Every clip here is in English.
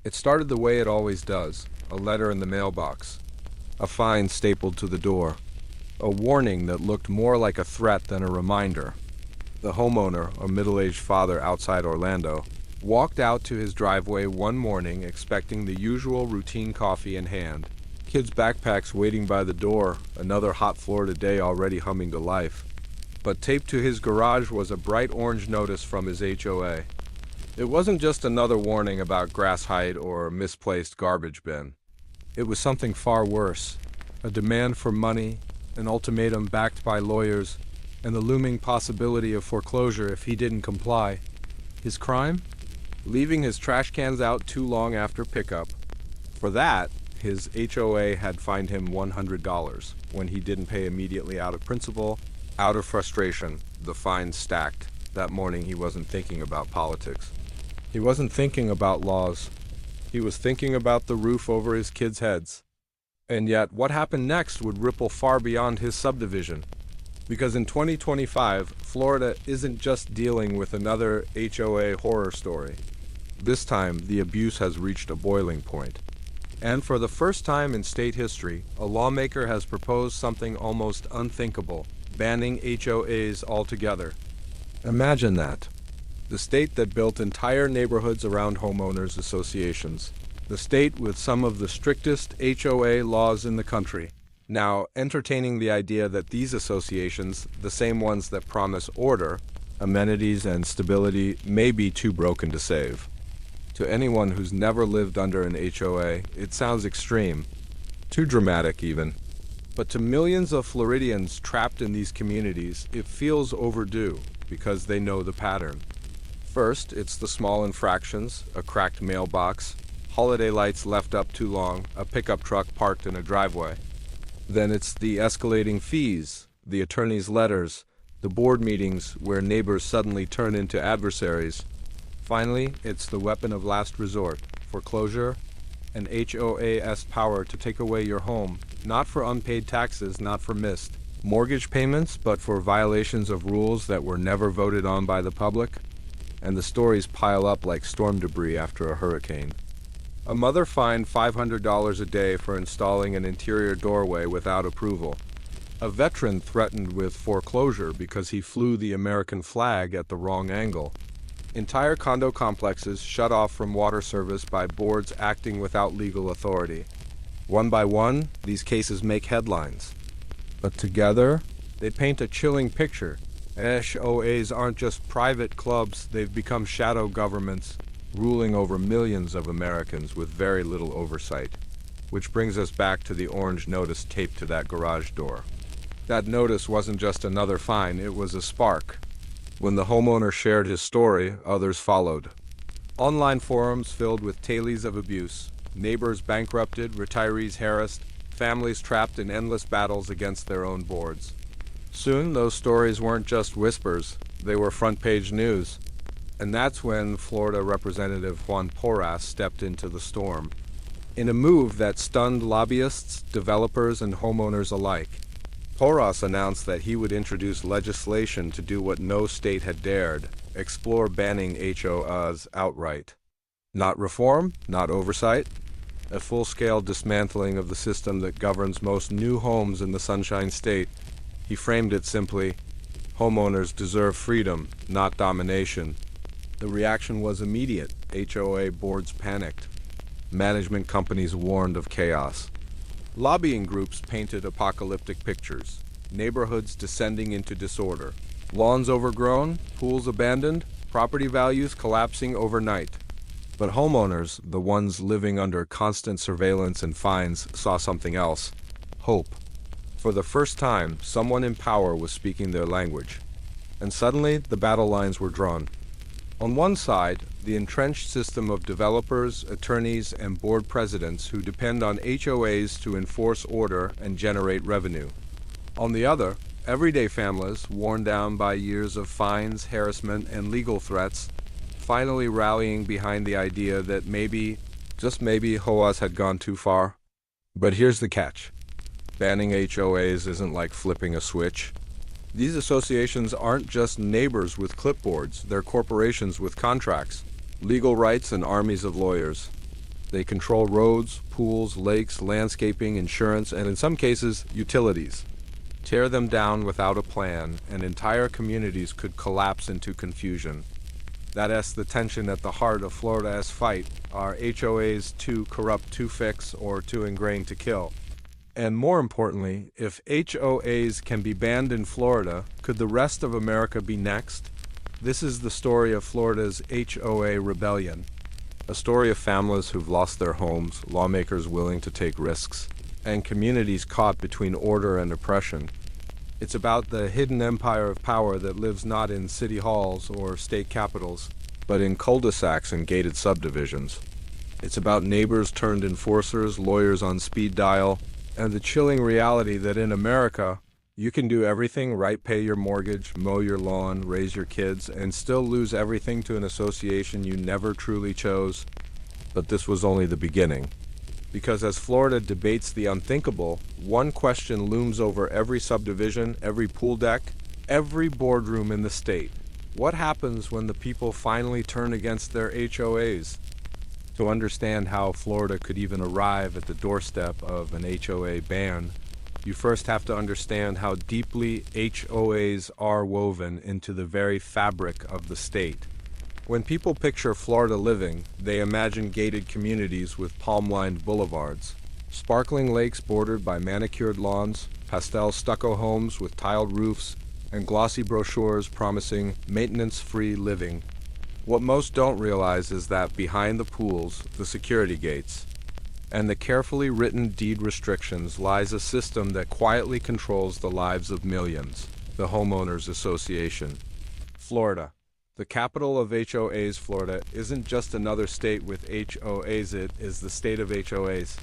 It started the way it always does, a letter in the mailbox, a fine stapled to the door, a warning that looked more like a threat than a reminder. The homeowner, a middle-aged father outside Orlando, walked out to his driveway one morning expecting the usual routine coffee in hand. Kids' backpacks waiting by the door, another hot Florida day already humming to life. But taped to his garage was a bright orange notice from his HOA. It wasn't just another warning about grass height or a misplaced garbage bin. It was something far worse, a demand for money, an ultimatum backed by lawyers, and the looming possibility of foreclosure if he didn't comply. His crime? Leaving his trash cans out too long after pickup. For that, his HOA had fined him $100 when he didn't pay immediately out of principle. Out of frustration, the fine stacked. That morning he wasn't thinking about politics. He wasn't thinking about laws. He was thinking about the roof over his kids' heads. And yet, what happened next would ripple far beyond his subdivision. Because in 2025, Florida isn't just dealing with another HOA horror story. This time, the abuse has reached a boiling point. And for the first time in state history, a lawmaker has proposed something almost unthinkable, banning HOAs altogether. Imagine that. The state that built entire neighborhoods around homeowners associations. The state with some of the strictest HOA laws in the country. Now, entertaining the idea that these associations, the same ones that promise order, amenities, and stability, may be too broken to save. To anyone who's never lived under an HOA, it sounds extreme, too dramatic even. But to millions of Floridians trapped in these communities, it feels overdue because they know the pattern. First, it's the small infractions, a cracked mailbox, holiday lights left up too long, a pickup truck parked in a driveway. Then it's the escalating fees, the attorney's letters, the board meetings where neighbors suddenly turn into adversaries. Finally, it's the weapon of last resort, foreclosure, and HOA's power to take away your home, not for unpaid taxes, not for missed mortgage payments, but for violations of rules that were never voted on by the public. And the stories pile up like storm debris after a hurricane. A mother fined $500 a day for installing an interior doorway without approval. A veteran threatened with foreclosure because he flew the American flag at the wrong angle. Entire condo complexes shut off from water service by boards acting without legal authority. One by one, these cases make headlines. But together, they paint a chilling picture. HOAs aren't just private clubs, they've become shadow governments, ruling over millions of Americans with very little oversight. Which brings us back to the orange notice taped to that garage door. That notice wasn't just another fine, it was a spark. When the homeowner shared his story, others followed. Online forums filled with tales of abuse, neighbors bankrupted, retirees harassed, families trapped in endless battles against their own boards. Soon, those stories weren't just whispers, they were front-page news. And that's when Florida Representative Juan Porras stepped into the storm. In a move that stunned lobbyists, developers, and homeowners alike. Porras announced that he would introduce legislation to do what no state had dared, explore banning HOAs outright. Not reform, not oversight, a full-scale dismantling of the system that governs most new homes in the Sunshine State. He framed it simply, homeowners deserve freedom, not domination. The reaction was immediate. HOA boards panicked. Management companies warned of chaos. Lobbying groups painted apocalyptic pictures. Neighborhoods descending into disorder. Lawns overgrown, pools abandoned, property values collapsing overnight. But homeowners, the ones living under constant surveillance and fines, saw something else. Hope. For the first time, someone in power was speaking their language. And suddenly, the battle lines were drawn. On one side, the entrenched system of developers, attorneys, and board presidents who depend on HOAs to enforce order and generate revenue. On the other, everyday families, worn down by years of fines, harassment, and legal threats, finally rallying behind the idea that maybe, just maybe, HOAs had gone too far. But here's the catch. Banning HOAs isn't like flipping a switch. These associations aren't just neighbors with clipboards, they're corporations with contracts, legal rights, and armies of lawyers. They control roads, pools, lakes, landscaping, insurance, and in some cases, utilities. Tear them down without a plan, and entire communities could collapse into confusion. That's the tension at the heart of Florida's fight. Are HOAs too corrupt to fix or too ingrained to kill? And more importantly, if HOAs can be banned in Florida, could the rest of America be next? This is the story of Florida's HOA rebellion. A story of families who've lost their homes, lawmakers willing to take risks, and communities caught between order and oppression. It's about the hidden empire of power that lives not in city halls or state capitals, but in cul-de-sacs and gated subdivisions. It's about neighbors turned enforcers, lawyers on speed dial, and the chilling reality that in America, you can do everything right, pay your mortgage, mow your lawn, raise your kids, and still lose everything to an association you never truly chose. But this was only the beginning. Because as Florida debates the unthinkable, one question looms over every subdivision, every pool deck, every boardroom in the state. What happens when the people finally turn against their HOAs? To understand how Florida could even arrive at the doorstep of an HOA ban, you first have to understand how deeply HOAs are woven into the very fabric of the state. When people picture Florida living, they imagine gated communities with palm-lined boulevards, sparkling lakes bordered by manicured lawns, pastel stucco homes with tiled roofs, and glossy brochures promising maintenance-free living. What most don't realize is that behind the pools, the security gates, and the carefully written deed restrictions lies a system that quietly controls the lives of millions, the Homeowners Association. Florida. The capital of HOAs, Florida, isn't just another state with HOAs, it is the state of HOAs.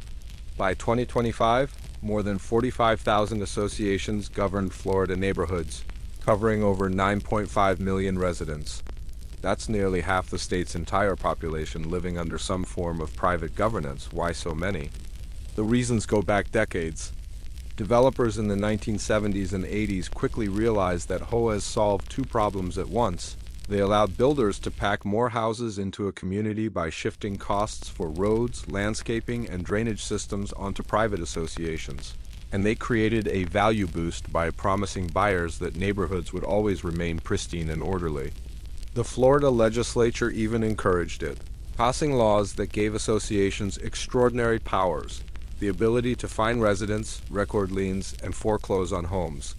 By 2025, more than 45,000 associations governed Florida neighborhoods, covering over 9.5 million residents. That's nearly half the state's entire population living under some form of private governance. Why so many? The reasons go back decades. Developers in the 1970s and 80s quickly realized that HOAs solved two problems at once. They allowed builders to pack more houses into a community by shifting costs for roads, landscaping, and drainage systems onto private associations. And they created a value boost by promising buyers that neighborhoods would always remain pristine and orderly. The Florida legislature even encouraged it, passing laws that gave associations extraordinary powers, the ability to fine residents, record liens, and foreclose on homes.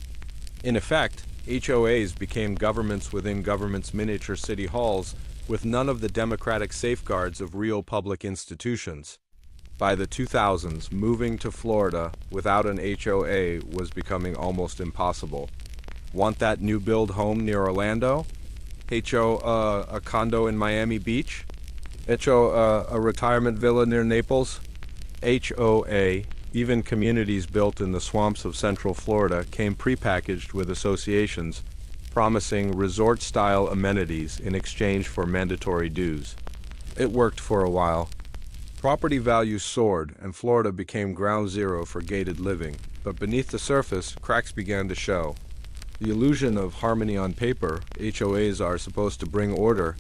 In effect, HOAs became governments within government's miniature city halls with none of the democratic safeguards of real public institutions. By the 2000s, moving to Florida without an HOA was becoming almost impossible. Want that new build home near Orlando? A condo in Miami Beach? A retirement villa near Naples? HOA, even communities built in the swamps of Central Florida, came prepackaged with associations promising resort-style amenities in exchange for mandatory dues. It worked for a while. Property values soared, and Florida became ground zero for gated living. But beneath the surface, cracks began to show. The illusion of harmony on paper, HOAs are supposed to bring order.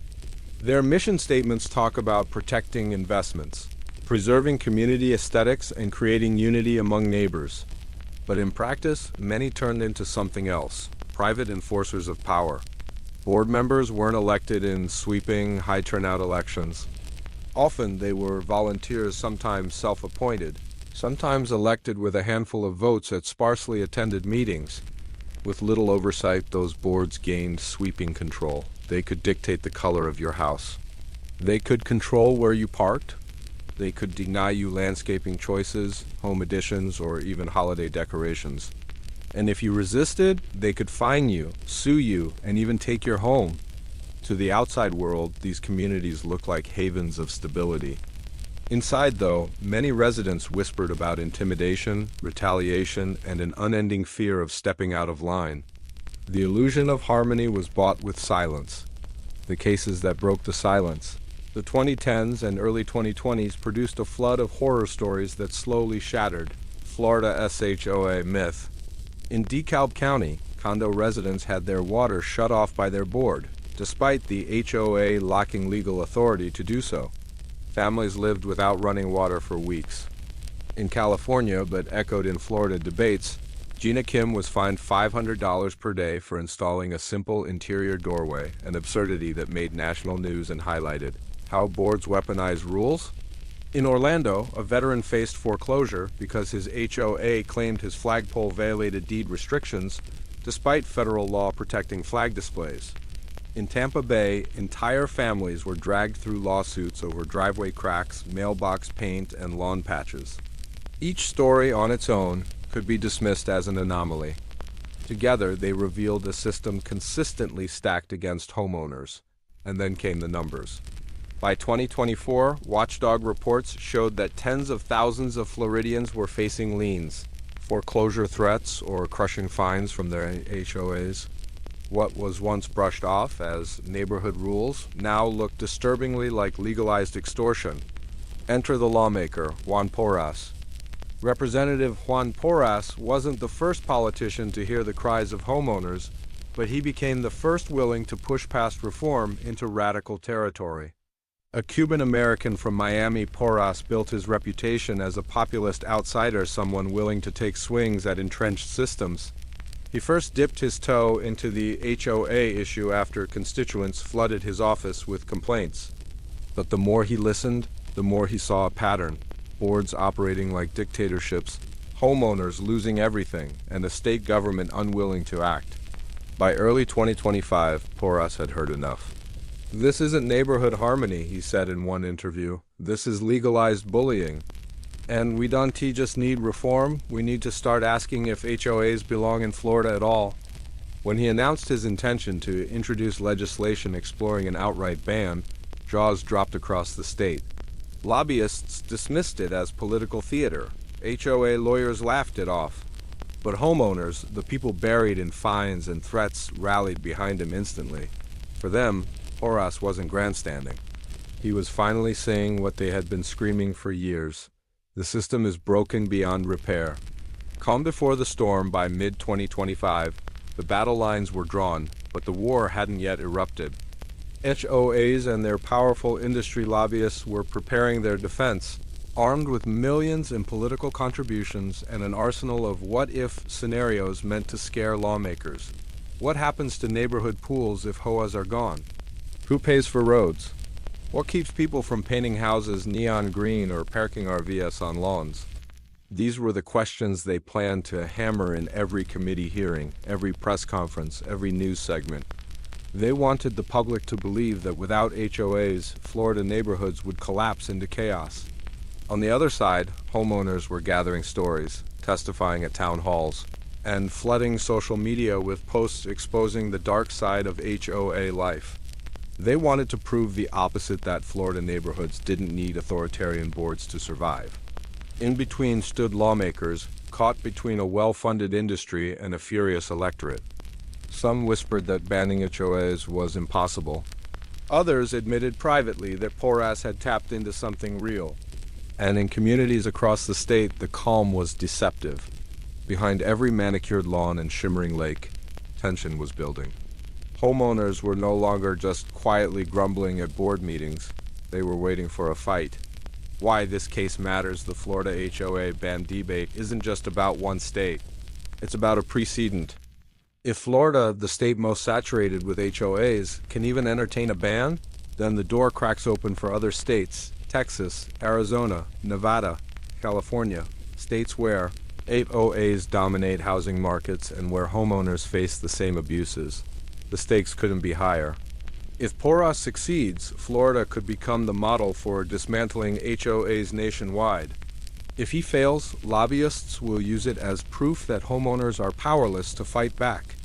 Their mission statements talk about protecting investments, preserving community aesthetics, and creating unity among neighbors. But in practice, many turned into something else, private enforcers of power. Board members weren't elected in sweeping, high-turnout elections. Often they were volunteers, sometimes self-appointed, sometimes elected with a handful of votes at sparsely attended meetings. With little oversight, those boards gained sweeping control. They could dictate the color of your house. They could control where you parked. They could deny you landscaping choices, home additions, or even holiday decorations. And if you resisted, they could fine you, sue you, and even take your home. To the outside world, these communities look like havens of stability. Inside, though, many residents whispered about intimidation, retaliation, and an unending fear of stepping out of line. The illusion of harmony was bought with silence. The cases that broke the silence. The 2010s and early 2020s produced a flood of horror stories that slowly shattered Florida SHOA myth. In DeKalb County, condo residents had their water shut off by their board, despite the HOA lacking legal authority to do so. Families lived without running water for weeks. In California, but echoed in Florida debates, Gina Kim was fined $500 per day for installing a simple interior doorway, an absurdity that made national news and highlighted how boards weaponize rules. In Orlando, a veteran faced foreclosure because his HOA claimed his flagpole violated deed restrictions, despite federal law protecting flag displays. In Tampa Bay, entire families were dragged through lawsuits over driveway cracks, mailbox paint, and lawn patches. Each story on its own could be dismissed as an anomaly. Together, they revealed a system consistently stacked against homeowners. And then came the numbers. By 2024, watchdog reports showed that tens of thousands of Floridians were facing liens, foreclosure threats, or crushing fines from their HOAs. What was once brushed off as neighborhood rules now looked disturbingly like legalized extortion. Enter the lawmaker, Juan Porras. Representative Juan Porras wasn't the first politician to hear the cries of homeowners, but he became the first willing to push past reform into radical territory. A Cuban-American from Miami, Porras built his reputation as a populist outsider, someone willing to take swings at entrenched systems. He first dipped his toe into the HOA issue after constituents flooded his office with complaints. But the more he listened, the more he saw a pattern. Boards operating like dictatorships, homeowners losing everything, and a state government unwilling to act. By early 2025, Porras had heard enough. "This isn't neighborhood harmony," he said in one interview. "This is legalized bullying. And we don't just need reform, we need to start asking if HOAs belong in Florida at all." When he announced his intention to introduce legislation exploring an outright ban, jaws dropped across the state. Lobbyists dismissed it as political theater. HOA lawyers laughed it off. But homeowners, the people buried in fines and threats, rallied behind him instantly. For them, Porras wasn't grandstanding. He was finally saying what they had been screaming for years. The system is broken beyond repair. Calm before the storm by mid-2025, the battle lines were drawn, but the war hadn't yet erupted. HOAs and their powerful industry lobbyists were preparing their defense, armed with millions in political contributions and an arsenal of what-if scenarios meant to scare lawmakers. What happens to neighborhood pools if HOAs are gone? Who pays for roads? What keeps people from painting houses neon green or parking RVs on lawns? These were the questions they planned to hammer in every committee hearing, every press conference, every news segment. They wanted the public to believe that without HOAs, Florida neighborhoods would collapse into chaos. On the other side, homeowners were gathering stories, testifying at town halls, and flooding social media with posts exposing the dark side of HOA life. They wanted to prove the opposite, that Florida neighborhoods didn't need authoritarian boards to survive. In between stood lawmakers, caught between a well-funded industry and a furious electorate. Some whispered that banning HOAs was impossible. Others admitted privately that Porras had tapped into something real. And in communities across the state, the calm was deceptive. Behind every manicured lawn and shimmering lake, tension was building. Homeowners were no longer just quietly grumbling at board meetings. They were waiting for a fight. Why this case matters, the Florida HOA ban debate isn't just about one state. It's about a precedent. If Florida, the state most saturated with HOAs, can even entertain a ban, then the door cracks open for other states, Texas, Arizona, Nevada, California, states where HOAs dominate housing markets and where homeowners face the same abuses. The stakes couldn't be higher. If Porras succeeds, Florida could become the model for dismantling HOAs nationwide. If he fails, lobbyists will use it as proof that homeowners are powerless to fight back.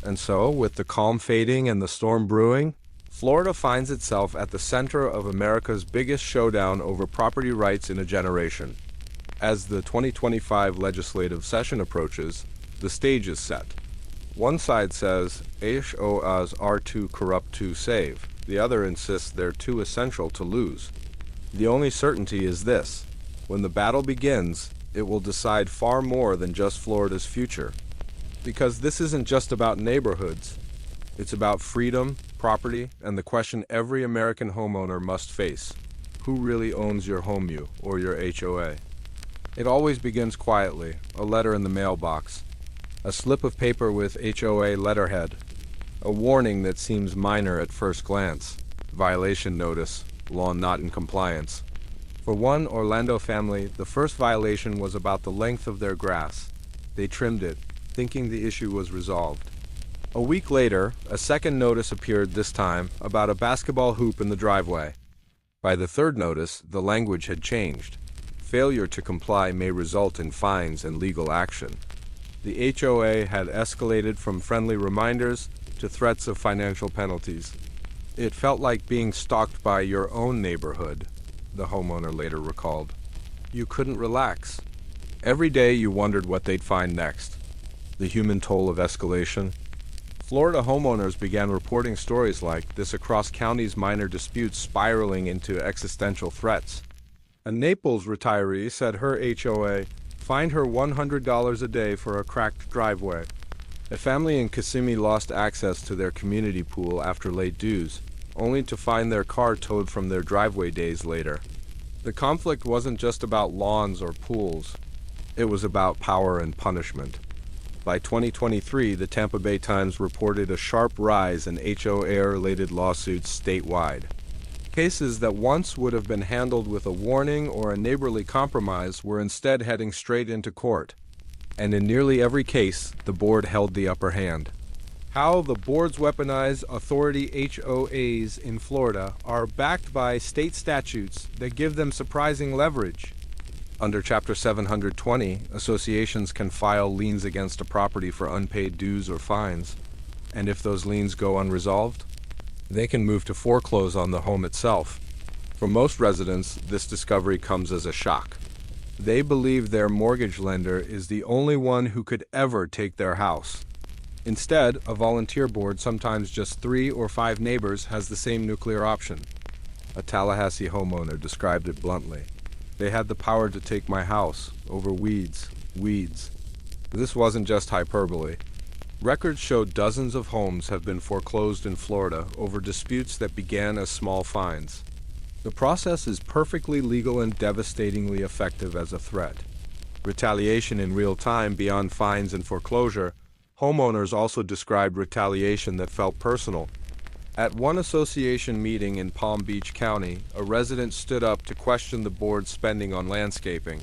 And so, with the calm fading and the storm brewing, Florida finds itself at the center of America's biggest showdown over property rights in a generation. As the 2025 legislative session approaches, the stage is set. One side says HOAs are too corrupt to save. The other insists they're too essential to lose. The only certainty is this: when the battle begins, it will decide far more than just Florida's future. Because this isn't just about neighborhoods. It's about freedom, property, and the question every American homeowner must face. Who really owns your home, you or your HOA? It always begins quietly, a letter in the mailbox, a slip of paper with HOA letterhead, a warning that seems minor at first glance, violation notice, law not in compliance. For one Orlando family, the first violation was about the length of their grass. They trimmed it, thinking the issue was resolved. A week later, a second notice appeared, this time about a basketball hoop in the driveway. By the third notice, the language had changed. Failure to comply may result in fines and legal action. The HOA had escalated from friendly reminders to threats of financial penalties. It felt like being stalked by your own neighborhood, the homeowner later recalled. You couldn't relax. Every day you wondered what they'd find next. The human toll of escalation. Florida homeowners began reporting stories like this across counties, minor disputes spiraling into existential threats. A Naples retiree said her HOA fined her $100 a day for a cracked driveway. A family in Kissimmee lost access to their community pool after late dues, only to find their car towed from their driveway days later. The conflict wasn't just about lawns or pools. It was about power and punishment. By 2023, the Tampa Bay Times reported a sharp rise in HOA-related lawsuits statewide. Cases that once would have been handled with a warning or a neighborly compromise were instead heading straight into court. And in nearly every case, the board held the upper hand. How the board's weaponized authority HOAs in Florida are backed by state statutes that give them surprising leverage. Under Chapter 720, associations can file liens against a property for unpaid dues or fines, and if those liens go unresolved, they can move to foreclose on the home itself. For most residents, this discovery comes as a shock. They believe their mortgage lender is the only one who could ever take their house. Instead, a volunteer board, sometimes just 3 or 5 neighbors, has the same nuclear option. A Tallahassee homeowner described it bluntly. They had the power to take my house over weeds. This wasn't just hyperbole. Records show dozens of homes have been foreclosed in Florida over disputes that began as small fines. The process is perfectly legal and devastatingly effective as a threat. Retaliation in real time beyond fines and foreclosure, homeowners also described retaliation that felt personal. At one association meeting in Palm Beach County, a resident stood up to question the board's spending on landscaping.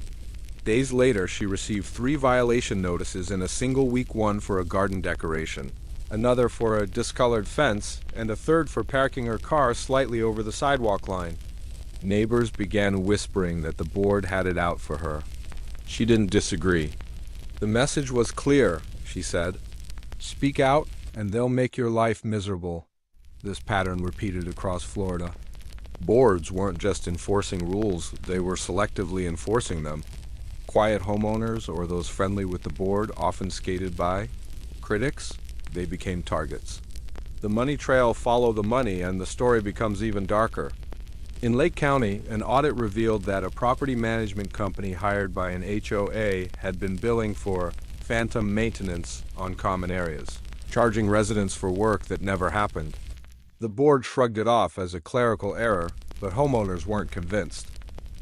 Days later, she received 3 violation notices in a single week, one for a garden decoration, another for a discolored fence, and a third for parking her car slightly over the sidewalk line. Neighbors began whispering that the board had it out for her. She didn't disagree. The message was clear, she said. Speak out, and they'll make your life miserable. This pattern repeated across Florida. Boards weren't just enforcing rules, they were selectively enforcing them. Quiet homeowners, or those friendly with the board, often skated by. Critics, they became targets. The money trail followed the money, and the story becomes even darker. In Lake County, an audit revealed that a property management company hired by an HOA had been billing for phantom maintenance on common areas, charging residents for work that never happened. The board shrugged it off as a clerical error, but homeowners weren't convinced.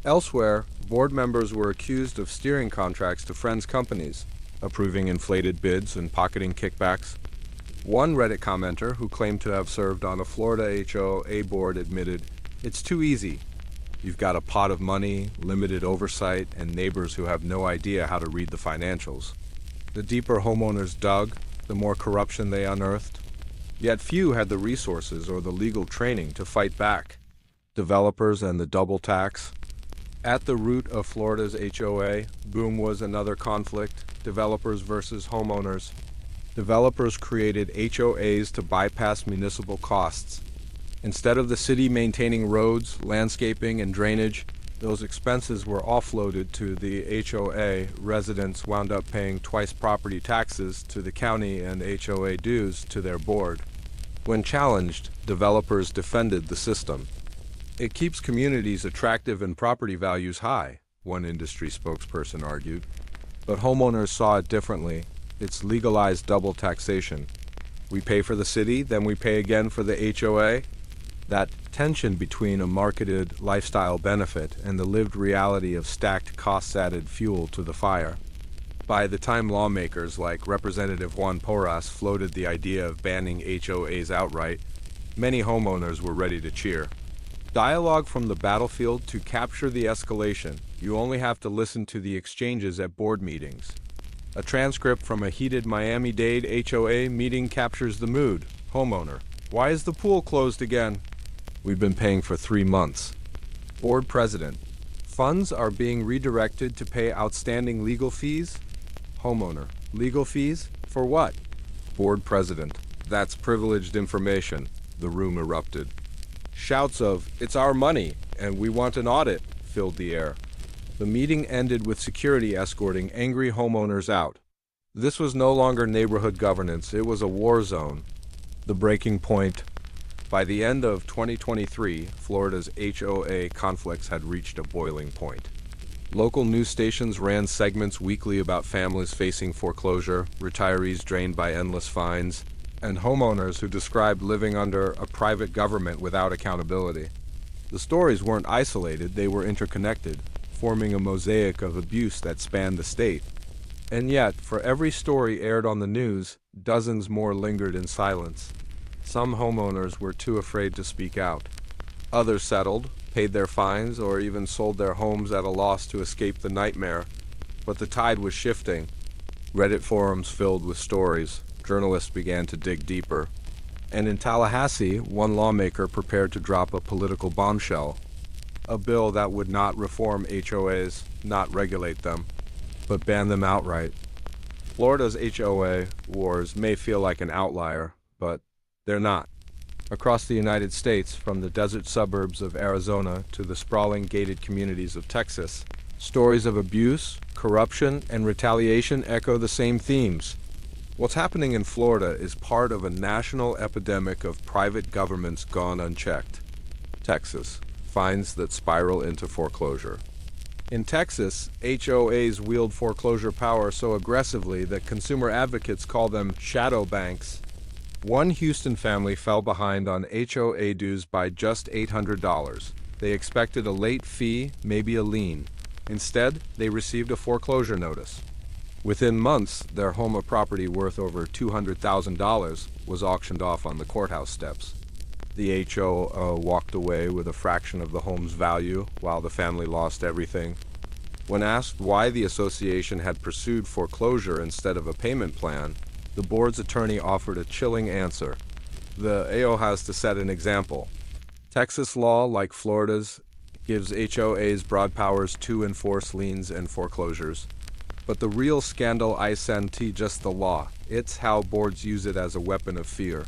Elsewhere, board members were accused of steering contracts to friends' companies, approving inflated bids and pocketing kickbacks. One Reddit commenter who claimed to have served on a Florida HOA board admitted, "It's too easy. You've got a pot of money, limited oversight, and neighbors who have no idea how to read the financials." The deeper homeowners dug, the more corruption they unearthed. Yet few had the resources or the legal training to fight back. Developers and the double tax. At the root of Florida's HOA boom was another conflict, developers versus homeowners. Developers created HOAs to bypass municipal costs. Instead of the city maintaining roads, landscaping, and drainage, those expenses were offloaded to the HOA. Residents wound up paying twice property taxes to the county and HOA dues to their board. When challenged, developers defended the system. It keeps communities attractive and property values high, one industry spokesperson argued. But homeowners saw it differently. It's legalized double taxation. We pay for the city, then we pay again for the HOA. That tension between a marketed lifestyle benefit and the lived reality of stacked costs added fuel to the fire. By the time lawmakers like Representative Juan Porras floated the idea of banning HOAs outright, many homeowners were ready to cheer. Dialogue from the battlefield to capture the escalation. You only have to listen to the exchanges at board meetings. A transcript from a heated Miami-Dade HOA meeting captures the mood. Homeowner: "Why is the pool closed again?" "We've been paying for 3 months." Board President: "Funds are being redirected to pay outstanding legal fees?" Homeowner: "Legal fees? For what?" Board President: "That's privileged information." The room erupted. Shouts of "It's our money, and we want an audit" filled the air. The meeting ended with security escorting angry homeowners out. This was no longer neighborhood governance, it was a war zone. The breaking point. By the end of 2023, Florida's HOA conflicts had reached a boiling point. Local news stations ran segments weekly about families facing foreclosure, retirees drained by endless fines, and homeowners who described living under a private government without accountability. The stories weren't isolated, they were interconnected, forming a mosaic of abuse that spanned the state. And yet, for every story aired on the news, dozens more lingered in silence. Some homeowners were too afraid to speak out. Others settled, paid their fines, or even sold their homes at a loss to escape the nightmare. But the tide was shifting. Reddit forums filled with stories. Journalists began to dig deeper. And in Tallahassee, one lawmaker prepared to drop a political bombshell. A bill that would not reform HOAs, not regulate them, but ban them outright. Florida's HOA wars may feel like an outlier, but they're not. Across the United States, from the desert suburbs of Arizona to the sprawling gated communities of Texas, stories of abuse, corruption, and retaliation echo the same themes. What's happening in Florida is part of a national epidemic of private governments gone unchecked. Texas: fines that spiral into foreclosure. In Texas, HOAs wield foreclosure power so aggressively that consumer advocates call them shadow banks. One Houston family fell behind on HOA dues by just $800. They expected a late fee, maybe a lien. Instead, they received a foreclosure notice. Within months, their home or property worth over $200,000 was auctioned off on the courthouse steps. The HOA walked away with a fraction of the home's value, while the family lost everything. When asked why the association had pursued foreclosure instead of a payment plan, the board's attorney offered a chilling answer. The AO has to set an example. Texas law, like Florida's, gives HOAs broad powers to enforce liens and foreclosures. But the real scandal isn't just the law, it's how boards use it as a weapon of fear.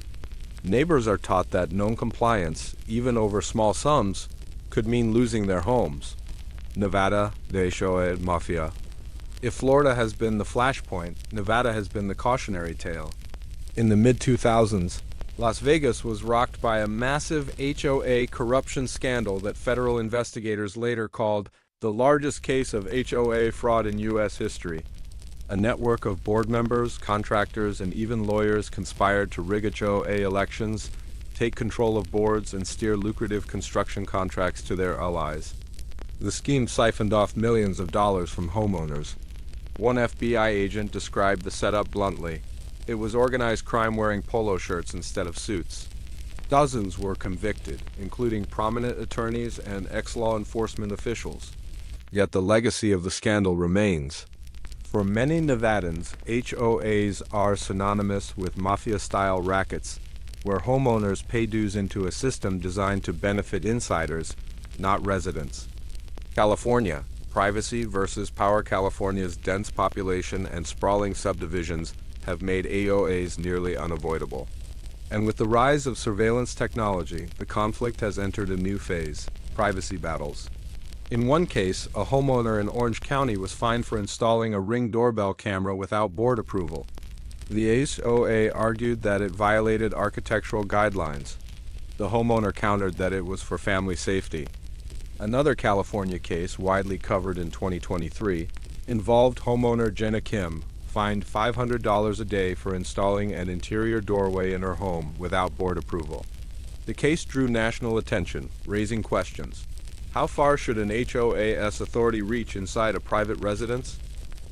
Neighbors are taught that non-compliance, even over small sums, could mean losing their homes. Nevada, the HOA mafia. If Florida has been the flashpoint, Nevada has been the cautionary tale. In the mid-2000s, Las Vegas was rocked by a massive HOA corruption scandal that federal investigators later called the largest case of HOA fraud in U.S. history. A network of board members, contractors, and even lawyers conspired to rig HOA elections, take control of boards, and steer lucrative construction contracts to their allies. The scheme siphoned off millions of dollars from homeowners. One FBI agent described the setup bluntly. It was organized crime wearing polo shirts instead of suits. Dozens were convicted, including prominent attorneys and ex-law enforcement officials. Yet the legacy of the scandal remains. For many Nevadans, HOAs are synonymous with mafia-style rackets, where homeowners pay dues into a system designed to benefit insiders, not residents. California: privacy versus power. California's dense population and sprawling subdivisions have made HOAs nearly unavoidable. And with the rise of surveillance technology, the conflict has entered a new phase: privacy battles. In one case, a homeowner in Orange County was fined for installing a Ring doorbell camera without board approval. The HOA argued that it violated architectural guidelines. The homeowner countered that it was for family safety. Another California case, widely covered in 2023, involved homeowner Jenna Kim, fined $500 a day for installing an interior doorway in her home without board approval. The case drew national attention, raising questions. How far should an HOA's authority reach inside a private residence?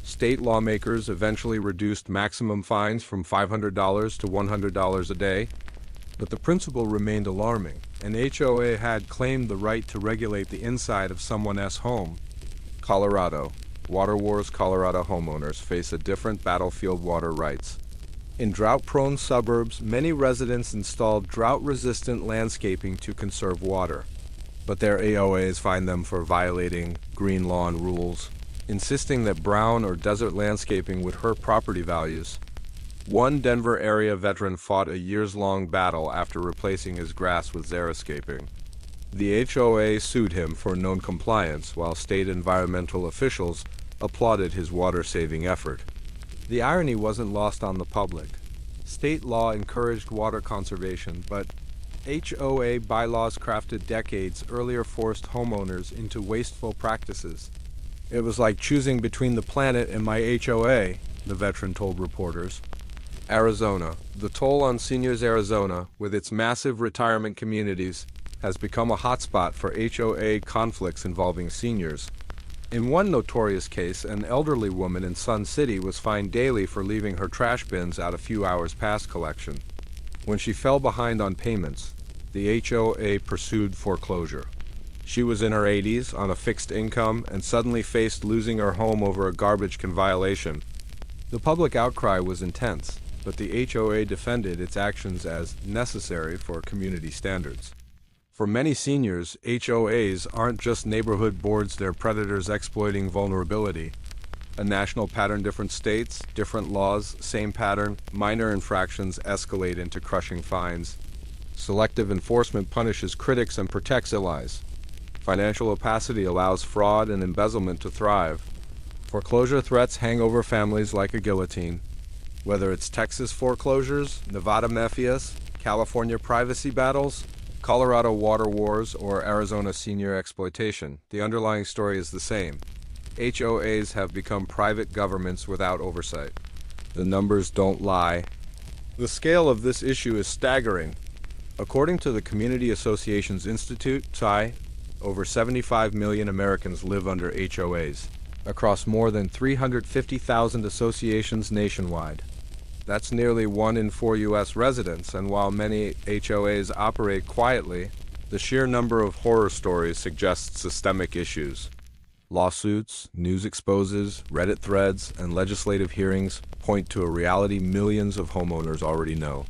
State lawmakers eventually reduced maximum fines from $500 to $100 a day, but the principle remained alarming. An HOA had claimed the right to regulate the inside of someone's home. Colorado. Water wars. Colorado homeowners face a different battlefield water rights. In drought-prone suburbs, many residents installed drought-resistant landscaping to conserve water, but their HOAs fined them for violating green lawn rules, insisting that brown or desert landscaping would hurt property values. One Denver area veteran fought a years-long battle after replacing his grass with xeriscaping. The HOA sued him for non-compliance, while state environmental officials applauded his water-saving effort. The irony wasn't lost on the public. State law encouraged water conservation, but HOA bylaws crafted decades earlier forced homeowners into wasteful practices. It was like choosing between the planet and my HOA, the veteran told reporters. Arizona. The toll on seniors. Arizona, with its massive retirement communities, has become a hotspot for HOA conflicts involving seniors. In one notorious case, an elderly woman in Sun City was fined daily for leaving her trash bins out a few hours past collection. When she fell behind on payments, the HOA pursued foreclosure. She was in her 80s, on a fixed income, and suddenly faced losing her home over a garbage can violation. The public outcry was intense, but the HOA defended its actions as necessary for community standards. For many seniors, HOAs aren't just neighborhood boards, they're predators exploiting vulnerability. A national pattern, different states, different laws, same pattern, minor infractions escalate into crushing fines. Selective enforcement punishes critics and protects allies. Financial opacity allows fraud and embezzlement to thrive. Foreclosure threats hang over families like a guillotine. Whether it's Texas foreclosures, Nevada mafias, California privacy battles, Colorado water wars, or Arizona senior exploitation, the underlying story is the same. HOAs have become private governments without oversight. The numbers don't lie. The scale of this issue is staggering. According to the Community Associations Institute, (CI), over 75 million Americans live under HOAs, across more than 350,000 associations nationwide. That's nearly 1 in 4 U.S. residents, and while many HOAs operate quietly, the sheer number of horror stories suggests systemic issues. Lawsuits, news exposes, Reddit threads, and legislative hearings point to a reality millions of homeowners already know.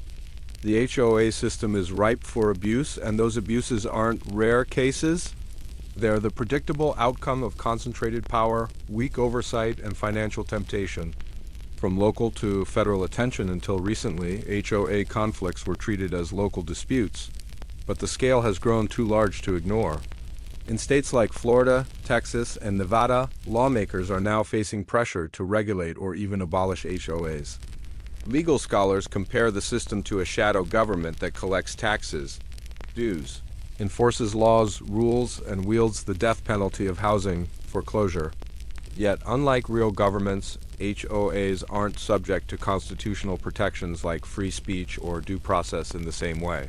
The HOA system is ripe for abuse, and those abuses aren't rare cases. They're the predictable outcome of concentrated power, weak oversight, and financial temptation. From local to federal attention until recently, HOA conflicts were treated as local disputes, but the scale has grown too large to ignore. In states like Florida, Texas, and Nevada, lawmakers are now facing pressure to regulate or even abolish HOAs. Legal scholars compare the system to a shadow government that collects taxes, dues, enforces laws, rules, and wields the death penalty of housing foreclosure. Yet, unlike real governments, HOAs aren't subject to constitutional protections like free speech or due process in the same way.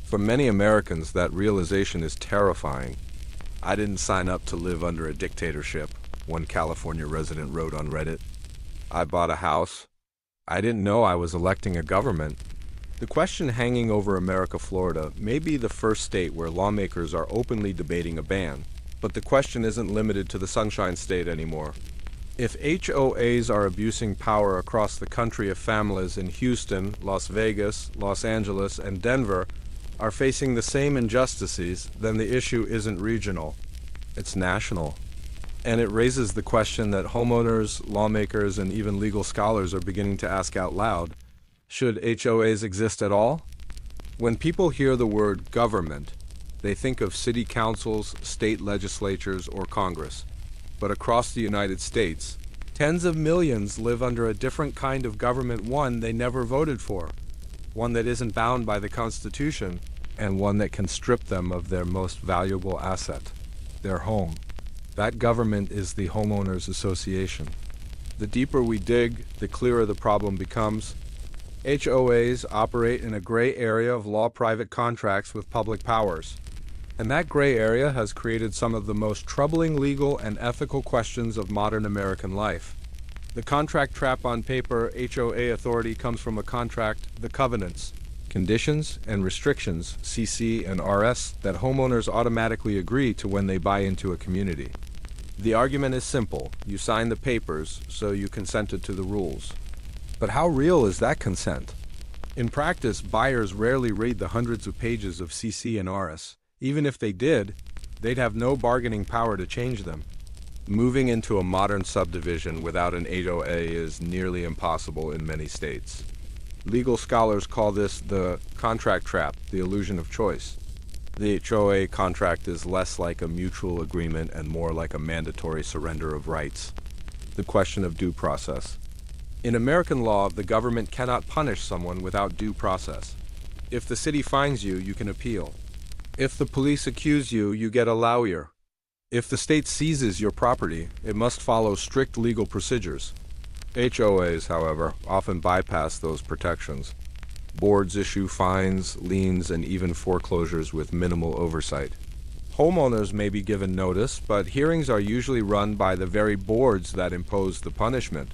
For many Americans, that realization is terrifying. "I didn't sign up to live under a dictatorship," one California resident wrote on Reddit. "I bought a house. I didn't know I was electing a government." The question hanging over America, Florida, may be the first state where lawmakers are openly debating a ban. But the question isn't limited to the Sunshine State anymore. If HOAs are abusing power across the country, if families in Houston, Las Vegas, Los Angeles, and Denver are facing the same injustices, then the issue isn't regional. It's national. And it raises the question that homeowners, lawmakers, and even legal scholars are beginning to ask out loud: should HOAs exist at all? When people hear the word government, they think of city councils, state legislatures, or Congress. But across the United States, tens of millions live under a different kind of government, one they never voted for, one that isn't bound by the Constitution, and one that can strip them of their most valuable asset, their home. That government is the Homeowners Association. The deeper we dig, the clearer the problem becomes. HOAs operate in a gray area of law-private contracts with public powers. And that gray area has created some of the most troubling legal and ethical questions of modern American life. The contract trap on paper HOA authority comes from a contract, the covenants, conditions, and restrictions, CC and RS, that homeowners automatically agree to when they buy into a community. The argument is simple. You sign the papers, so you consented to the rules. But how real is that consent? In practice, buyers rarely read the hundreds of pages of CC and RS. Even if they did, they'd have no bargaining power to change them. Moving into a modern subdivision without an HOA is nearly impossible in many states. Legal scholars call this the contract trap, the illusion of choice. The HOA contract is less like a mutual agreement and more like a mandatory surrender of rights. The question of due process. In American law, the government cannot punish someone without due process. If the city fines you, you can appeal. If the police accuse you, you get a lawyer. If the state seizes your property, it must follow strict legal procedures. HOAs, however, often bypass those protections. Boards issue fines, liens, and even foreclosures with minimal oversight. Homeowners may be given notice, but hearings are usually run by the very boards that impose the punishment.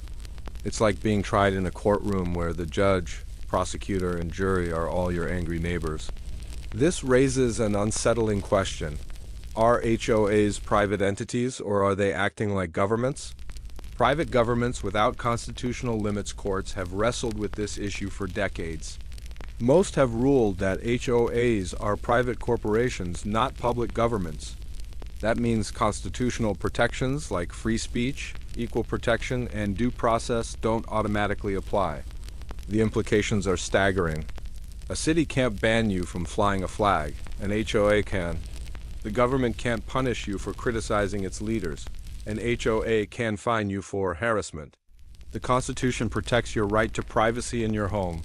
It's like being tried in a courtroom where the judge, prosecutor, and jury are all your angry neighbors. This raises an unsettling question. Are HOAs private entities, or are they acting like governments? Private governments without constitutional limits courts have wrestled with this issue for decades. Most have ruled that HOAs are private corporations, not public governments. That means constitutional protections like free speech, equal protection, and due process don't automatically apply. The implications are staggering. A city can't ban you from flying a flag. An HOA can. The government can't punish you for criticizing its leaders. An HOA can fine you for harassment. The Constitution protects your right to privacy in your home.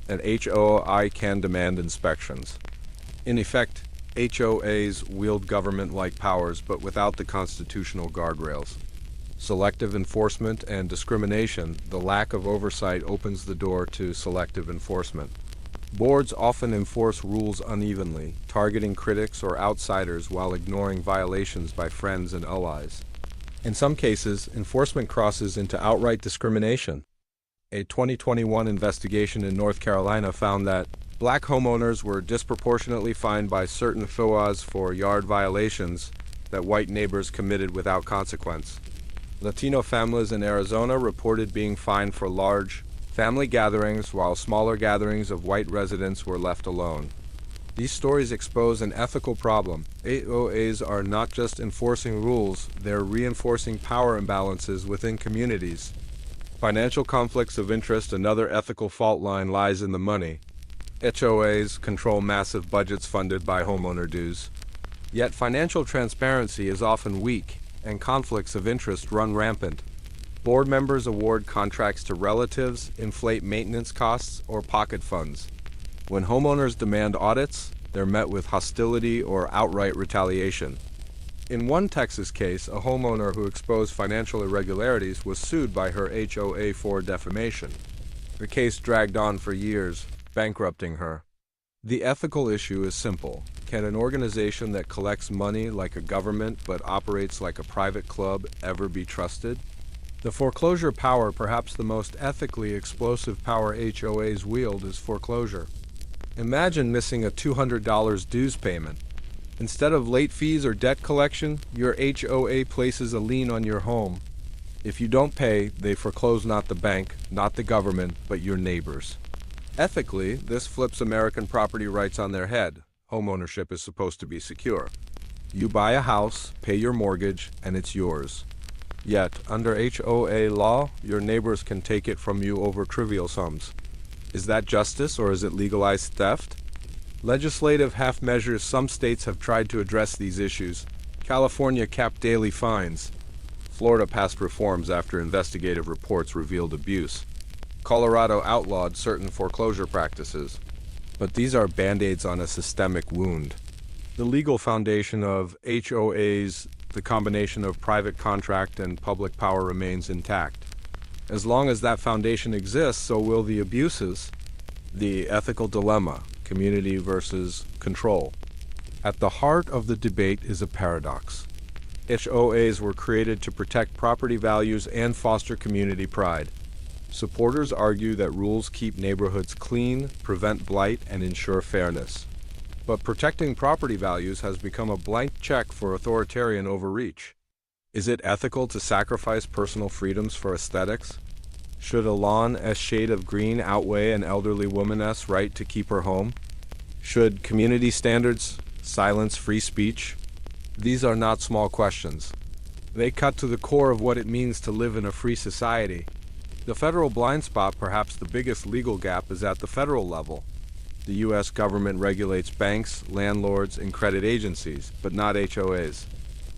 An HOA can demand inspections. In effect, HOAs wield government-like powers but without the constitutional guardrails. Selective enforcement and discrimination, the lack of oversight opens the door to selective enforcement. Boards often enforce rules unevenly, targeting critics or outsiders while ignoring violations by friends and allies. In some cases, enforcement crosses into outright discrimination. A 2021 investigation in North Carolina found that Black homeowners were disproportionately fined by certain HOAs for yard violations that white neighbors committed without consequence. Latino families in Arizona reported being fined for large family gatherings while smaller gatherings of white residents were left alone. These stories expose an ethical problem. HOAs are not just enforcing rules, they're reinforcing power imbalances within communities. Financial conflicts of interest, another ethical fault line, lies in the money. HOAs control massive budgets funded by homeowner dues. Yet financial transparency is often weak, and conflicts of interest run rampant. Board members award contracts to relatives, inflate maintenance costs, or pocket funds. When homeowners demand audits, they're met with hostility or outright retaliation. In one Texas case, a homeowner who exposed financial irregularities was sued by her HOA for defamation. The case dragged on for years, bankrupting her. The ethical issue is simple. Can an organization that collects money like a government but operates like a private club ever be trusted? The foreclosure power, perhaps the most ethically explosive power HOAs wield, is foreclosure. Imagine missing a $200 dues payment. Instead of late fees or debt collection, your HOA places a lien on your home. If you don't pay, they foreclose not the bank, not the government, but your neighbors. Ethically, this flips American property rights on their head. Homeownership is supposed to be secure. You buy a house, pay your mortgage, and it's yours. Yet, under HOA law, your neighbors can take it from you over trivial sums. Is that justice, or is it legalized theft? Legislative half measures. Some states have tried to address these issues. California capped daily fines. Florida passed reforms after investigative reports revealed abuse. Colorado outlawed certain foreclosure practices. But these are band-aids on a systemic wound. The legal foundation of HOAs, the combination of private contract and public power, remains intact. As long as that foundation exists, so will the abuses. The ethical dilemma, community versus control. At the heart of the debate is a paradox. HOAs were created to protect property values and foster community pride. Supporters argue that rules keep neighborhoods clean, prevent blight, and ensure fairness. But protecting property values has become a blank check for authoritarian overreach. Is it ethical to sacrifice personal freedoms for aesthetics? Should a lawn-esque shade of green outweigh an elderly woman-esque right to keep her home? Should community standards silence free speech? These are not small questions. They cut to the core of what it means to live in a free society. The federal blind spot, perhaps the biggest legal gap, is at the federal level. The U.S. government regulates banks, landlords, and credit agencies, but not HOAs.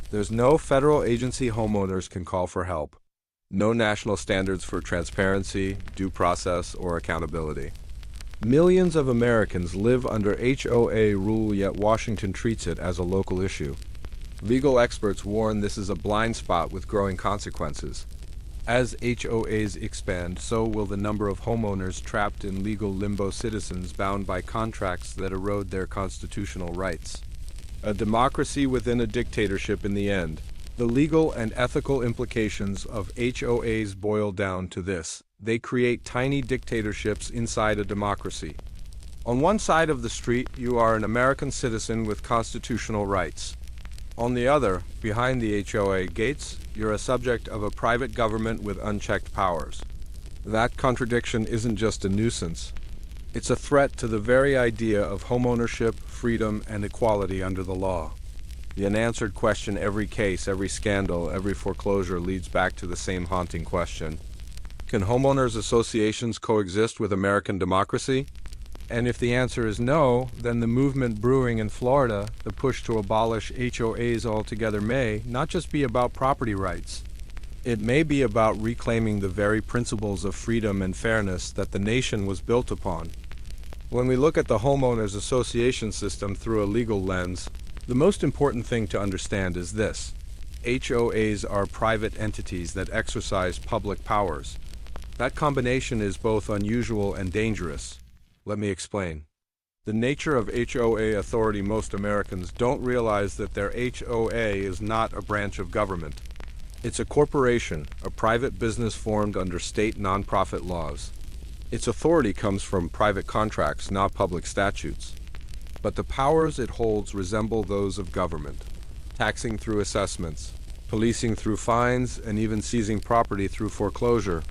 There's no federal agency homeowners can call for help. No national standards for transparency, due process, or accountability. Millions of Americans live under HOA rule, yet Washington treats it as a local issue. Legal experts warn this is a blind spot with growing consequences. As HOAs expand, so will the number of homeowners trapped in legal limbo, citizens bound by contracts that erode their constitutional rights. A democracy within a dictatorship in the end. The legal and ethical implications of HOAs boil down to this. They create tiny dictatorships inside a democracy. On one side of the street, you are an American citizen with constitutional rights. On the other, behind the HOA gates, you're a subject of a private government with unchecked powers. That contradiction isn't just a nuisance. It's a threat to the very idea of homeownership, freedom, and equality under the law. The unanswered question, every case, every scandal, every foreclosure leads back to the same haunting question. Can homeowners associations coexist with American democracy? And if the answer is no, then the movement brewing in Florida, the push to abolish HOAs altogether, may not just be about property rights. It may be about reclaiming the very principles of freedom and fairness that the nation was built upon. When we look at the homeowners association system through a legal lens, the most important thing to understand is this. HOAs are private entities that exercise public powers. That combination is both unusual and dangerous. Let me explain. The nature of HOA authority: most Americans don't realize that their HOA is not a branch of government. It's a corporation, a private business formed under state nonprofit laws. Its authority comes from private contracts, not public statutes. But the powers it holds resemble those of government: taxing through assessments, policing through fines, and even seizing property through foreclosure.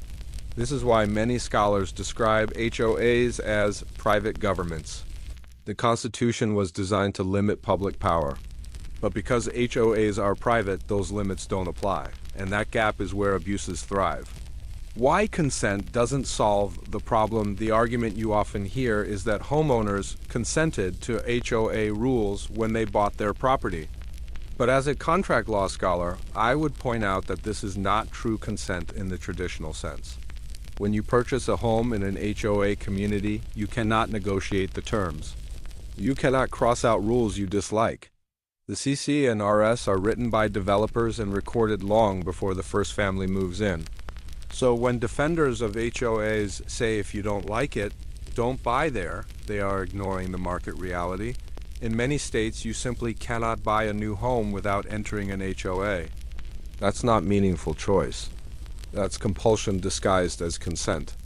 This is why many scholars describe HOAs as private governments. The Constitution was designed to limit public power. But because HOAs are private, those limits don't apply, and that gap is where abuses thrive. Why consent doesn't solve the problem. The argument you often hear is that homeowners consented to HOA rules when they bought their property. But as a contract law scholar, I would point out that this is not true consent in the traditional sense. When you purchase a home in an HOA community, you cannot negotiate the terms. You cannot cross out rules you dislike. The CC and RS are written by developers and recorded long before the first family moves in. So when defenders of HOAs say if you don't like it, don't buy there, they are ignoring the market reality. In many states, you simply cannot buy a new home without entering an HOA. That's not meaningful choice. That's compulsion disguised as consent.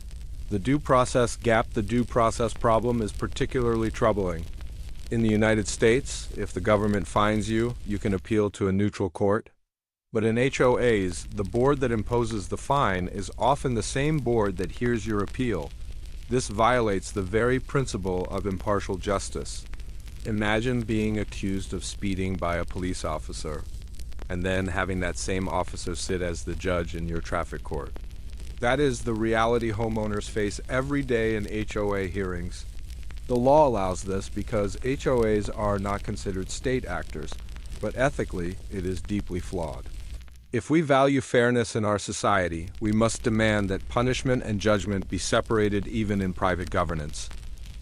The due process gap, the due process problem, is particularly troubling. In the United States, if the government fines you, you can appeal to a neutral court. But in HOAs, the board that imposes the fine is often the same board that hears your appeal. This violates the very principle of impartial justice. Imagine being accused of speeding by a police officer, and then having that same officer sit as the judge in your traffic court. That is the reality homeowners face every day in HOA hearings. The law allows this because HOAs are not considered state actors, but ethically it is deeply flawed. If we value fairness in our society, we must demand that punishment and judgment be separated even in private governance.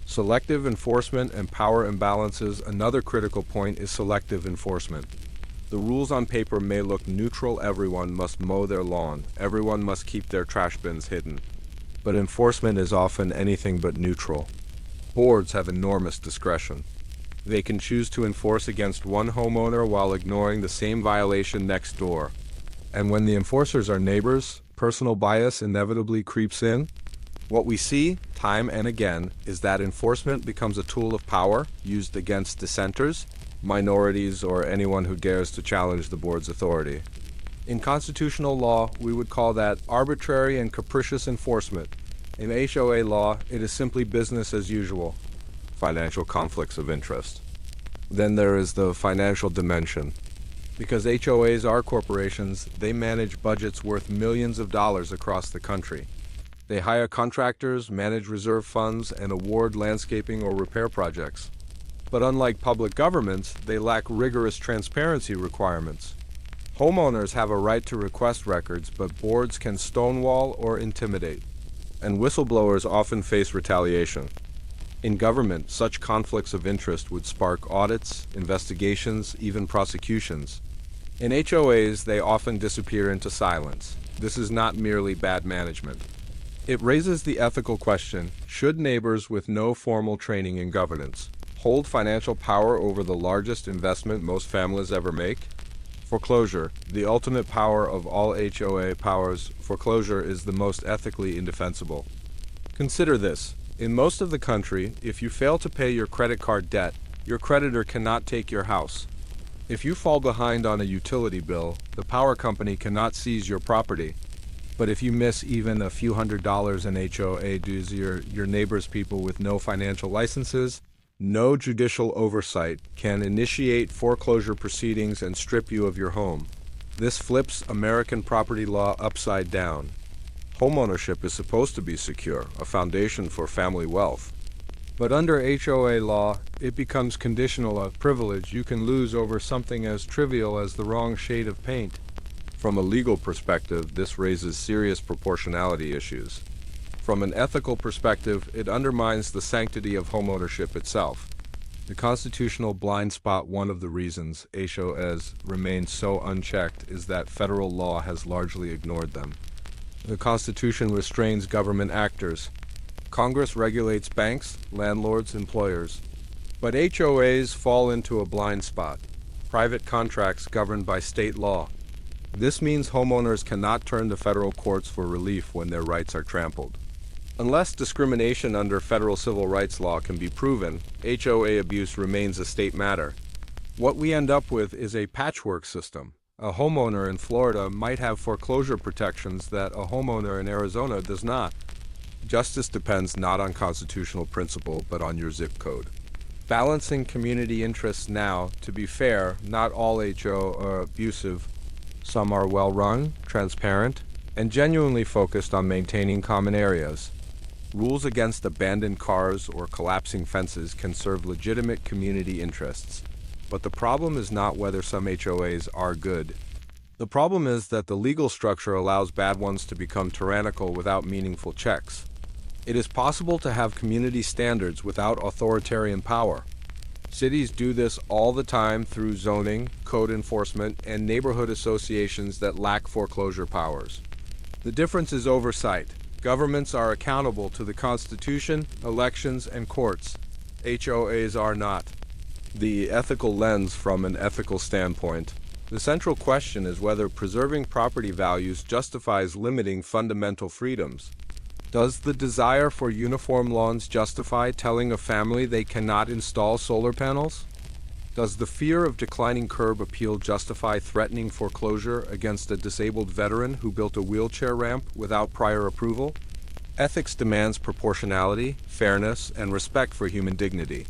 Selective enforcement and power imbalances. Another critical point is selective enforcement. The rules on paper may look neutral: everyone must mow their lawn, everyone must keep their trash bins hidden. But enforcement is often anything but neutral. Boards have enormous discretion. They can choose to enforce against one homeowner while ignoring the same violation next door. And when the enforcers are neighbors, personal bias inevitably creeps in. What we see, time and again, is that enforcement becomes a tool of power used against dissenters, minorities, or anyone who dares to challenge the board's authority. In constitutional law, we would call that arbitrary and capricious enforcement. In HOA law, it is simply business as usual. Financial conflicts of interest. Then there is the financial dimension. Because HOAs are corporations, they manage budgets worth millions of dollars across the country. They hire contractors, manage reserve funds, and award landscaping or repair projects. But unlike public governments, they lack rigorous transparency requirements. Homeowners have a right to request records, but boards can stonewall or intimidate. And whistleblowers often face retaliation. In government, such conflicts of interest would spark audits, investigations, even prosecutions. In HOAs, they often disappear into silence. This is not merely bad management. It raises the ethical question: should neighbors with no formal training in governance hold financial power over the largest investment most families ever make? Foreclosure, the ultimate power of all HOA powers, foreclosure is the most ethically indefensible. Consider this. In most of the country, if you fail to pay your credit card debt, your creditor cannot take your house. If you fall behind on a utility bill, the power company cannot seize your property. But if you miss even a few $100s in HOA dues, your neighbor's people with no financial licenses, no judicial oversight, can initiate foreclosure proceedings and strip you of your home. This flips American property law upside down. Homeownership is supposed to be secure, a foundation for family wealth. But under HOA law, it becomes conditional, a privilege you can lose over something as trivial as the wrong shade of paint. From a legal perspective, this raises serious proportionality issues. From an ethical perspective, it undermines the sanctity of homeownership itself. The constitutional blind spot: one of the reasons HOAs remain so unchecked is that federal law has largely ignored them. The Constitution restrains government actors. Congress regulates banks, landlords, employers. But HOAs fall into a blind spot: private contracts governed by state law. This means homeowners cannot turn to federal courts for relief when their rights are trampled. Unless discrimination under federal civil rights law can be proven, HOA abuse remains a state matter. What we end up with is a patchwork system. A homeowner in Florida might have foreclosure protections that a homeowner in Arizona does not. Justice depends not on constitutional principle, but on your zip code. Balancing community interests now, to be fair, not all HO are abusive. Some are well-run, transparent, and genuinely focused on maintaining common areas. Rules against abandoned cars or collapsing fences can serve legitimate community interests. But the problem is not whether some HOAs are good. The problem is that the legal structure allows bad ones to become tyrannical without meaningful checks. It is possible to have community standards without authoritarian power. Cities do this all the time through zoning, code enforcement, and neighborhood associations that lack foreclosure powers. The difference is oversight. Governments are accountable to the Constitution, elections, and courts. HOAs are not. The ethical lens: from an ethical standpoint, the central question is whether preserving property values justifies limiting fundamental freedoms. Does the desire for uniform lawns justify telling a family they cannot install solar panels? Does the fear of declining curb appeal justify threatening foreclosure against a disabled veteran who built a wheelchair ramp without prior approval? Ethics demands proportionality, fairness, and respect for human dignity.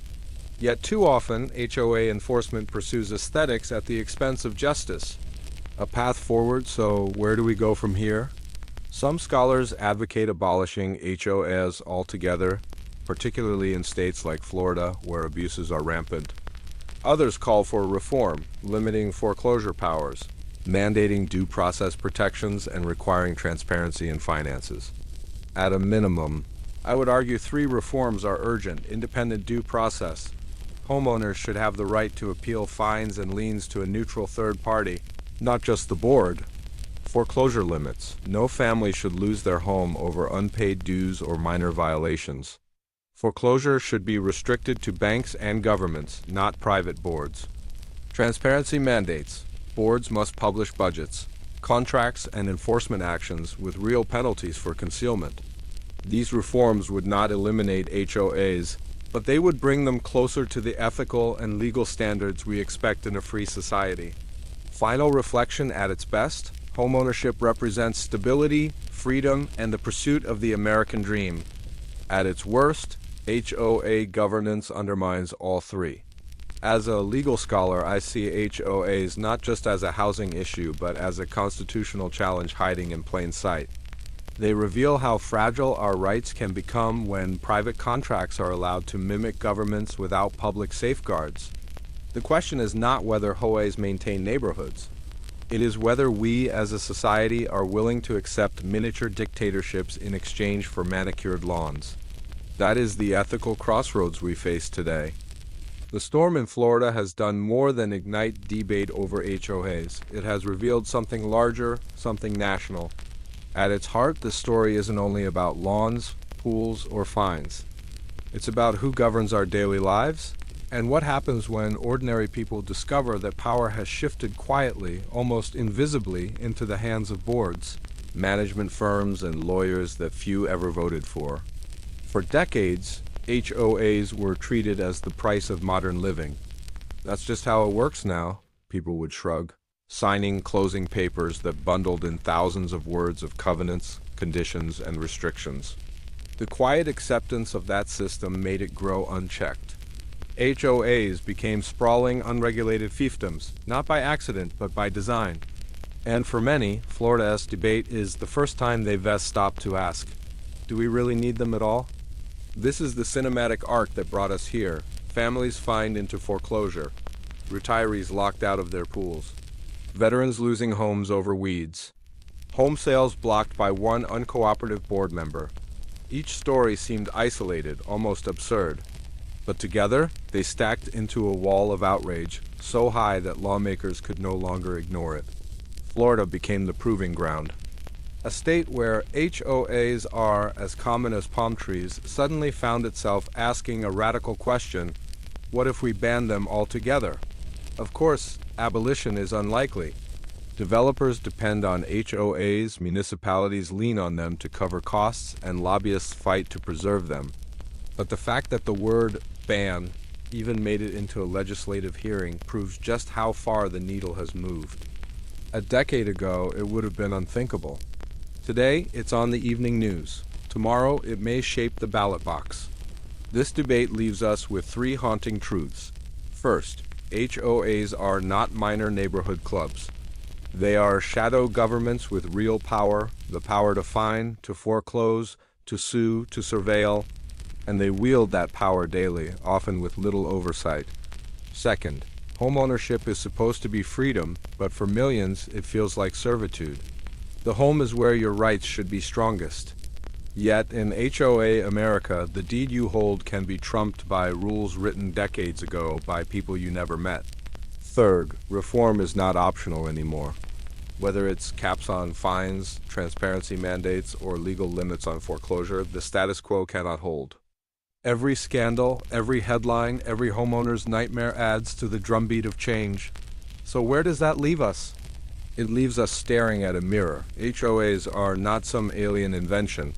Yet too often, HOA enforcement pursues aesthetics at the expense of justice. A path forward, so where do we go from here? Some scholars advocate abolishing HOAs altogether, particularly in states like Florida, where abuses are rampant. Others call for reform, limiting foreclosure powers, mandating due process protections, and requiring transparency in finances. At a minimum, I would argue 3 reforms are urgent: independent due process, Homeowners should have the right to appeal fines and liens to a neutral third party, not just the board. Foreclosure limits. No family should lose their home over unpaid dues or minor violations. Foreclosure should be restricted to banks and governments, not private boards. Transparency mandates. Boards must publish budgets, contracts, and enforcement actions with real penalties for concealment. These reforms would not eliminate HOAs, but they would bring them closer to the ethical and legal standards we expect in a free society. Final reflection at its best, homeownership represents stability, freedom, and the pursuit of the American dream. At its worst, HOA governance undermines all three. As a legal scholar, I see HOAs not just as a housing issue, but as a constitutional challenge hiding in plain sight. They reveal how fragile our rights can become when private contracts are allowed to mimic governments without public safeguards. The question is not whether HOAs maintain neighborhoods. It is whether we as a society are willing to accept miniature dictatorships in exchange for manicured lawns. That is the ethical crossroads we face today. The storm in Florida has done more than ignite debate over HOAs. It has revealed something larger, something national. At its heart, the story isn't only about lawns, pools, or fines. It's about who governs our daily lives and what happens when ordinary people discover that power has shifted quietly, almost invisibly, into the hands of boards, management firms, and lawyers that few ever voted for. For decades, HOAs were treated as the price of modern living. That's just how it works now, people would shrug, signing closing papers that bundled in thousands of words of covenants, conditions, and restrictions. The quiet acceptance of that system made it grow unchecked. HOAs became sprawling, unregulated fiefdoms, not by accident, but by design. And for many, Florida's debate is the first time they've stopped to ask, do we really need them at all? This is the cinematic arc that brought us here. Families fined into foreclosure. Retirees locked out of their pools. Veterans losing homes over weeds. Home sales blocked by one uncooperative board member. Each story seemed isolated, almost absurd. But together, they stacked into a wall of outrage, so high that lawmakers could no longer ignore it. Florida became the proving ground. A state where HOAs are as common as palm trees suddenly found itself asking a radical question: what if we banned them altogether? Of course, abolition is unlikely. Developers depend on HOAs, municipalities lean on them to cover costs, and lobbyists fight to preserve them. But the fact that the word ban even made it into a legislative hearing proves just how far the needle has moved. A decade ago, it would have been unthinkable. Today, it's on the evening news. Tomorrow, it may shape the ballot box. This debate leaves us with three haunting truths. First, HOAs are not minor neighborhood clubs. They are shadow governments with real power, the power to fine, to foreclose, to sue, to surveil, and they wield that power daily, often with little oversight. Second, homeownership is supposed to be freedom, but for millions, it feels like servitude. The home is where your rights should be strongest. Yet, in HOA America, the deed you hold can be trumped by rules written decades ago by people you never met. Third, reform is not optional anymore. Whether it's caps on fines, transparency mandates, or legal limits on foreclosure, the status quo cannot hold. Every scandal, every headline, every homeowner's nightmare adds to the drumbeat of change. So where does that leave us? It leaves us staring at a mirror. HOAs are not some alien invention.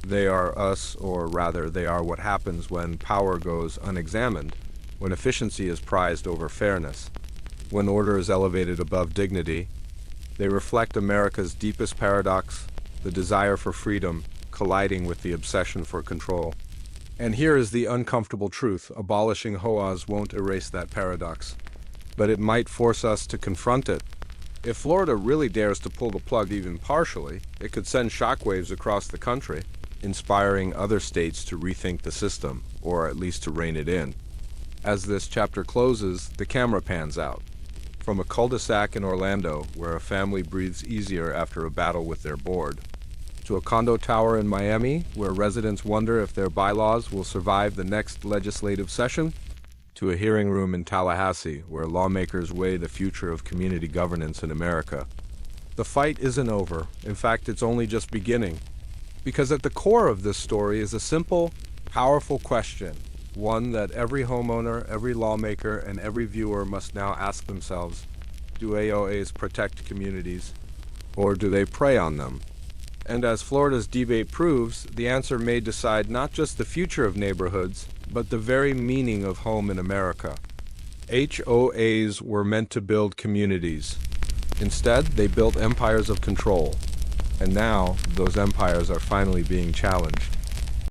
They are us, or rather, they are what happens when power goes unexamined, when efficiency is prized over fairness, when order is elevated above dignity. They reflect America's deepest paradox, the desire for freedom colliding with the obsession for control. And here is the uncomfortable truth: abolishing HOAs won't erase that paradox, but it might force us to confront it. If Florida really dares to pull the plug even partially, it could send shockwaves across the country, inspiring other states to rethink the system, or at least to rein it in. As this chapter closes, the camera pans out. From a cul-de-sac in Orlando, where a family breathes easier after a battle with their board, to a condo tower in Miami, where residents wonder if their bylaws will survive the next legislative session, to a hearing room in Tallahassee where lawmakers weigh the future of community governance in America. The fight isn't over. In fact, it's only just beginning. Because at the core of this story is a simple, powerful question, one that every homeowner, every lawmaker, and every viewer must now ask themselves. Do HOAs protect communities, or do they prey on them? And as Florida's debate proves, the answer may decide not just the future of neighborhoods, but the very meaning of home in America. HOAs were meant to build communities. Instead, they built empires of control. And now, those empires are finally being challenged.